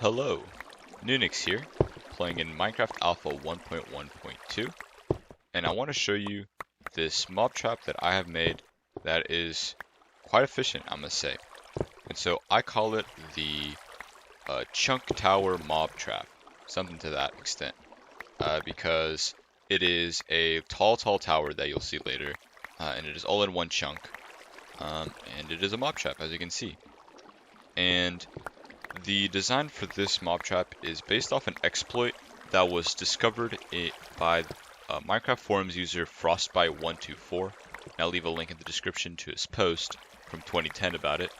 Hello, Nunix here, playing in Minecraft Alpha 1.1.2, and I want to show you this mob trap that I have made that is quite efficient, I must say. And so I call it the Chunk Tower Mob Trap, something to that extent, because it is a tall tower that you'll see later, and it is all in one chunk, and it is a mob trap, as you can see. And the design for this mob trap is based off an exploit that was discovered by Minecraft forums user Frostbite124. And I'll leave a link in the description to his post from 2010 about it.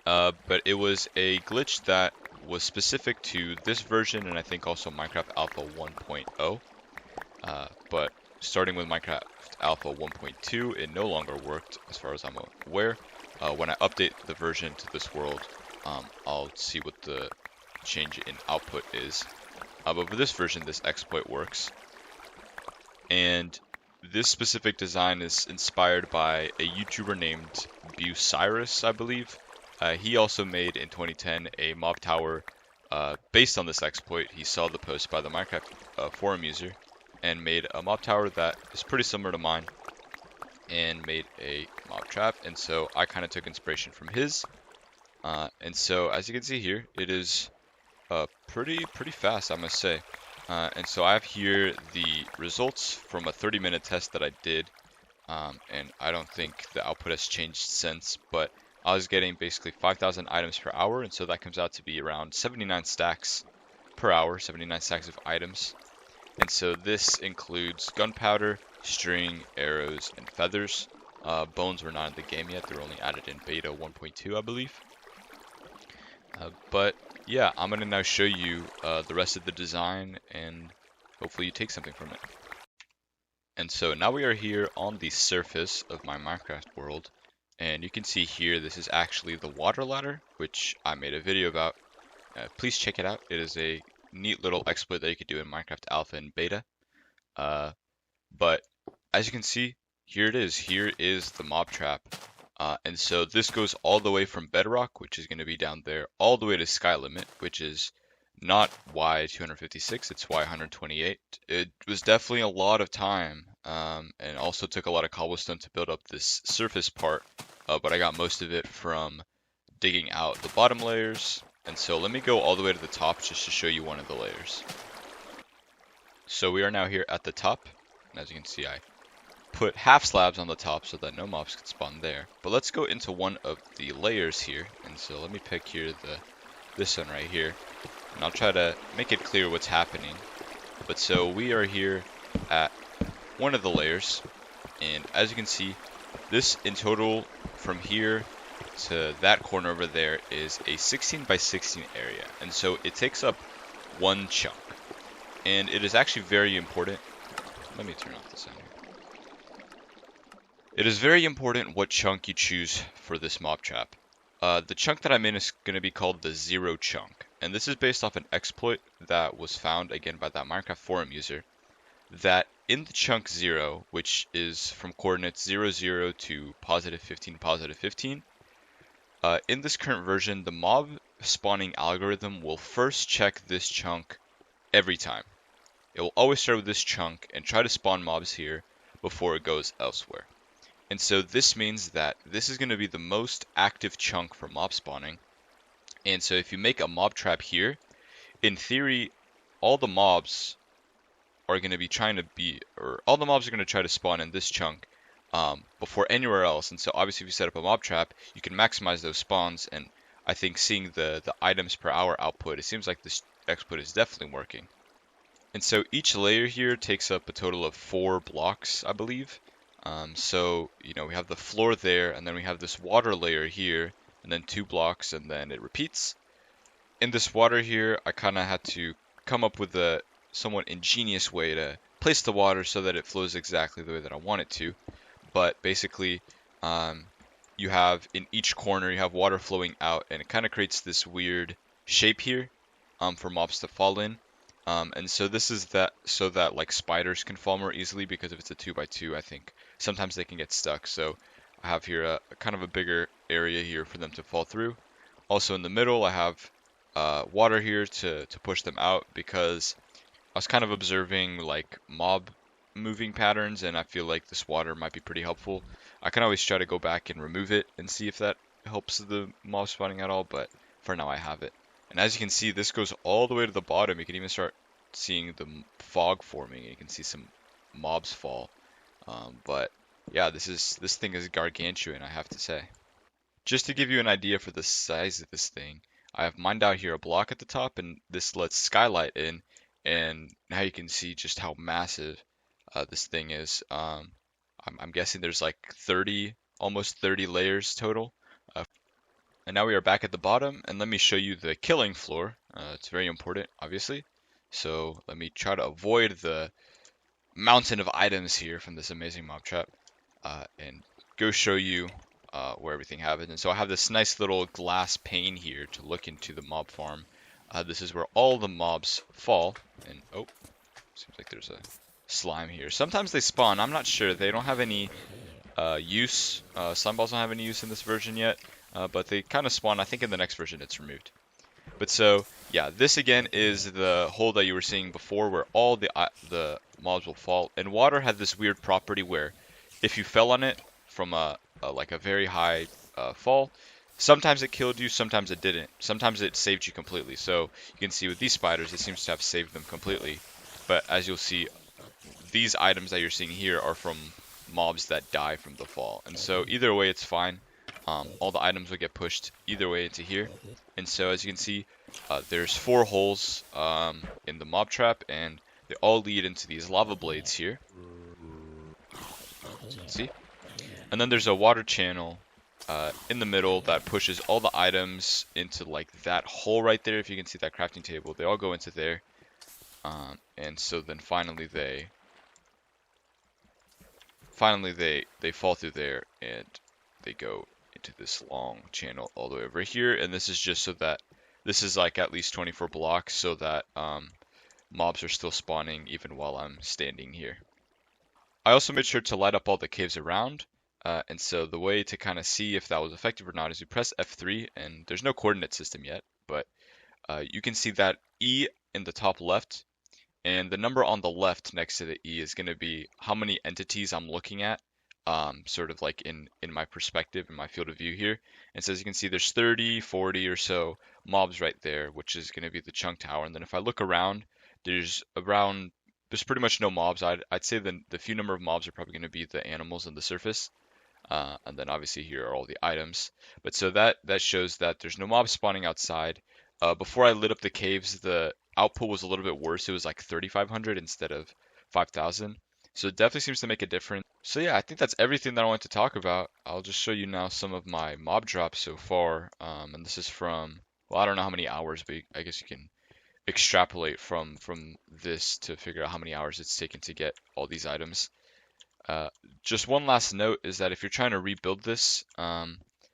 But it was a glitch that was specific to this version and I think also Minecraft Alpha 1.0. But starting with Minecraft Alpha 1.2, it no longer worked as far as I'm aware. When I update the version to this world, I'll see what the change in output is. But for this version, this exploit works. And this specific design is inspired by a YouTuber named Bucyrus, I believe. He also made in 2010 a mob tower based on this exploit. He saw the post by the Minecraft forum user and made a mob tower that is pretty similar to mine and made a mob trap. And so I kind of took inspiration from his. And so as you can see here, it is pretty fast, I must say. And so I have here the results from a 30-minute test that I did. And I don't think the output has changed since, but I was getting basically 5,000 items per hour, and so that comes out to be around 79 stacks per hour, 79 stacks of items. And so this includes gunpowder, string, arrows, and feathers. Bones were not in the game yet, they were only added in beta 1.2, I believe. But yeah, I'm going to now show you the rest of the design and hopefully you take something from it. And so now we are here on the surface of my Minecraft world. And you can see here, this is actually the water ladder, which I made a video about. Please check it out. It is a neat little exploit that you could do in Minecraft Alpha and Beta. But as you can see, here it is. Here is the mob trap. And so this goes all the way from bedrock, which is going to be down there, all the way to sky limit, which is not Y256, it's Y128. It was definitely a lot of time, and also took a lot of cobblestone to build up this surface part, but I got most of it from digging out the bottom layers. And so let me go all the way to the top just to show you one of the layers. So we are now here at the top, and as you can see, I put half slabs on the top so that no mobs can spawn there. But let's go into one of the layers here, and so let me pick here this one right here, and I'll try to make it clear what's happening. But so we are here at one of the layers, and as you can see, this in total from here to that corner over there is a 16 by 16 area, and so it takes up one chunk. And it is actually very important. Let me turn off the sound here. It is very important what chunk you choose for this mob trap. The chunk that I'm in is going to be called the zero chunk, and this is based off an exploit that was found again by that Minecraft forum user, that in the chunk 0, which is from coordinates 0, 0 to positive 15, positive 15, in this current version, the mob spawning algorithm will first check this chunk every time. It will always start with this chunk and try to spawn mobs here before it goes elsewhere. And so this means that this is going to be the most active chunk for mob spawning. And so if you make a mob trap here, in theory, all the mobs are going to be all the mobs are going to try to spawn in this chunk before anywhere else. And so obviously if you set up a mob trap, you can maximize those spawns. And I think seeing the items per hour output, it seems like this exploit is definitely working. And so each layer here takes up a total of 4 blocks, I believe. So, you know, we have the floor there, and then we have this water layer here, and then 2 blocks, and then it repeats. In this water here, I kind of had to come up with a somewhat ingenious way to place the water so that it flows exactly the way that I want it to. But basically, you have in each corner, you have water flowing out, and it kind of creates this weird shape here for mobs to fall in. And so this is so that like spiders can fall more easily, because if it's a 2x2, I think sometimes they can get stuck. So I have here a kind of a bigger area here for them to fall through. Also in the middle, I have water here to push them out because I was kind of observing like mob moving patterns, and I feel like this water might be pretty helpful. I can always try to go back and remove it and see if that helps the mob spawning at all, but for now I have it. And as you can see, this goes all the way to the bottom. You can even start seeing the fog forming, and you can see some mobs fall. But yeah, this thing is gargantuan, I have to say. Just to give you an idea for the size of this thing, I have mined out here a block at the top, and this lets skylight in, and now you can see just how massive this thing is. I'm guessing there's like 30, almost 30 layers total. And now we are back at the bottom, and let me show you the killing floor. It's very important, obviously. So let me try to avoid the mountain of items here from this amazing mob trap, and go show you where everything happens. And so I have this nice little glass pane here to look into the mob farm. This is where all the mobs fall. And oh, seems like there's a slime here. Sometimes they spawn. I'm not sure. They don't have any use. Slime balls don't have any use in this version yet, but they kind of spawn. I think in the next version it's removed. But so, yeah, this again is the hole that you were seeing before where all the mobs will fall. And water had this weird property where if you fell on it from like a very high fall, sometimes it killed you, sometimes it didn't. Sometimes it saved you completely. So you can see with these spiders, it seems to have saved them completely. But as you'll see, these items that you're seeing here are from mobs that die from the fall. And so either way, it's fine. All the items will get pushed either way into here. And so as you can see, there's 4 holes in the mob trap, and they all lead into these lava blades here. See? And then there's a water channel in the middle that pushes all the items into like that hole right there. If you can see that crafting table, they all go into there. And so then finally they fall through there, and they go into this long channel all the way over here. And this is just so that this is like at least 24 blocks, so that mobs are still spawning even while I'm standing here. I also made sure to light up all the caves around, and so the way to kind of see if that was effective or not is you press F3, and there's no coordinate system yet, but you can see that E in the top left, and the number on the left next to the E is going to be how many entities I'm looking at, sort of like in my perspective, in my field of view here. And so as you can see, there's 30, 40 or so mobs right there, which is going to be the chunk tower. And then if I look around, there's pretty much no mobs. I'd say the few number of mobs are probably going to be the animals on the surface. And then obviously here are all the items. But so that shows that there's no mobs spawning outside. Before I lit up the caves, the output was a little bit worse. It was like 3,500 instead of 5,000. So it definitely seems to make a difference. So yeah, I think that's everything that I wanted to talk about. I'll just show you now some of my mob drops so far. And this is from, well, I don't know how many hours, but I guess you can extrapolate from this to figure out how many hours it's taken to get all these items. Just one last note is that if you're trying to rebuild this,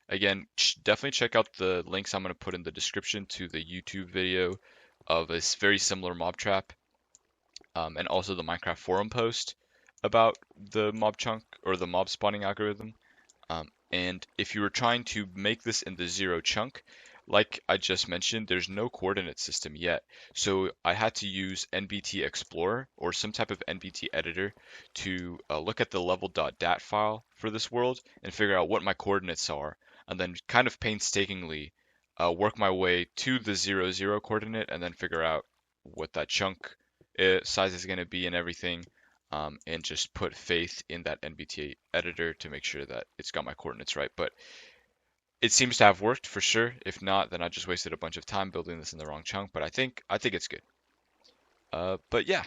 again, definitely check out the links I'm going to put in the description to the YouTube video of a very similar mob trap, and also the Minecraft forum post about the mob chunk or the mob spawning algorithm. And if you were trying to make this in the 0 chunk, like I just mentioned, there's no coordinate system yet. So I had to use NBT Explorer or some type of NBT editor to look at the level.dat file for this world and figure out what my coordinates are, and then kind of painstakingly work my way to the 0, 0 coordinate, and then figure out what that chunk size is going to be and everything. And just put faith in that NBT editor to make sure that it's got my coordinates right. But it seems to have worked for sure. If not, then I just wasted a bunch of time building this in the wrong chunk. But I think it's good. But yeah,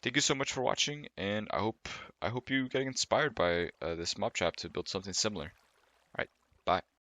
thank you so much for watching, and I hope you get inspired by this mob trap to build something similar. All right, bye.